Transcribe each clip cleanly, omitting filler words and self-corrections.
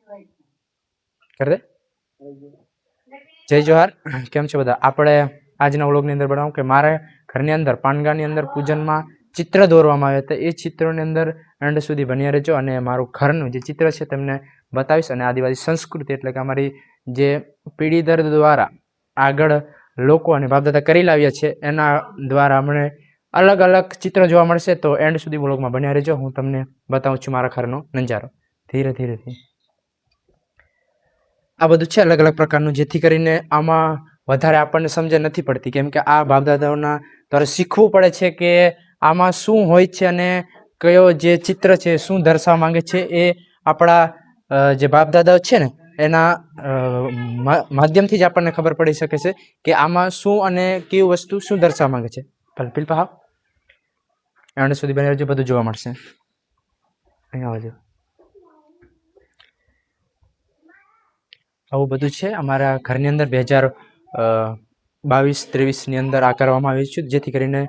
कर दे। जय जोहार, केम छो बधा? આપણે આજના વ્લોગની અંદર બનાવું કે મારે ઘરની અંદર પાનગાની અંદર પૂજનમાં ચિત્ર દોરવામાં આવે તો એ ચિત્રોની અંદર એન્ડ સુધી બન્યા રહેજો અને મારું ઘરનું જે ચિત્ર છે તમને બતાવીશ અને આદિવાસી સંસ્કૃતિ એટલે કે અમારી જે પેઢી દર દ્વારા આગળ લોકો અને બાપદાદા કરી લાવ્યા છે એના દ્વારા અમને અલગ અલગ ચિત્ર જોવા મળશે. તો એન્ડ સુધી વ્લોગમાં બન્યા રહેજો. હું તમને બતાવું છું મારા ઘરનો નજારો. ધીરે ધીરે આ બધું છે અલગ અલગ પ્રકારનું, જેથી કરીને આમાં વધારે આપણને સમજ નથી પડતી, કેમ કે આ બાપદાદાઓના દ્વારા શીખવું પડે છે કે આમાં શું હોય છે અને કયો જે ચિત્ર છે શું દર્શાવવા માંગે છે. એ આપણા જે બાપદાદાઓ છે ને એના માધ્યમથી જ આપણને ખબર પડી શકે છે કે આમાં શું અને કેવી વસ્તુ શું દર્શાવવા માંગે છે. પીલપા હા એન્ડ સુધી બની રહેજો, બધું જોવા મળશે. અહીંયા આવજો. આવું બધું છે અમારા ઘરની અંદર 2022-23ની અંદર આ કરવામાં આવ્યું છે, જેથી કરીને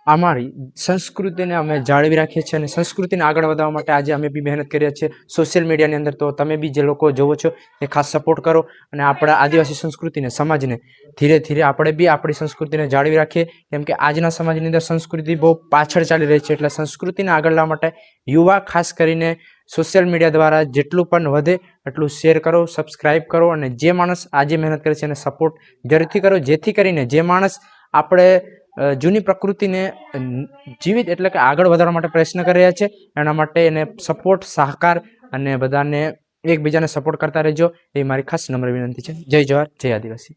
અમારી સંસ્કૃતિને અમે જાળવી રાખીએ છીએ અને સંસ્કૃતિને આગળ વધારવા માટે આજે અમે બી મહેનત કરીએ છીએ સોશિયલ મીડિયાની અંદર. તો તમે બી જે લોકો જોવો છો એ ખાસ સપોર્ટ કરો અને આપણા આદિવાસી સંસ્કૃતિને સમાજને ધીરે ધીરે આપણે બી આપણી સંસ્કૃતિને જાળવી રાખીએ, કેમ કે આજના સમાજની અંદર સંસ્કૃતિ બહુ પાછળ ચાલી રહી છે. એટલે સંસ્કૃતિને આગળ લાવવા માટે યુવા ખાસ કરીને સોશિયલ મીડિયા દ્વારા જેટલું પણ વધે એટલું શેર કરો, સબસ્ક્રાઈબ કરો અને જે માણસ આજે મહેનત કરે છે એને સપોર્ટ જરૂરથી કરો, જેથી કરીને જે માણસ આપણે જૂની પ્રકૃતિને જીવિત એટલે કે આગળ વધારવા માટે પ્રયત્ન કરી રહ્યા છે એના માટે એને સપોર્ટ, સહકાર અને બધાને એકબીજાને સપોર્ટ કરતા રહેજો એ મારી ખાસ નમ્ર વિનંતી છે. જય જવાહર, જય આદિવાસી.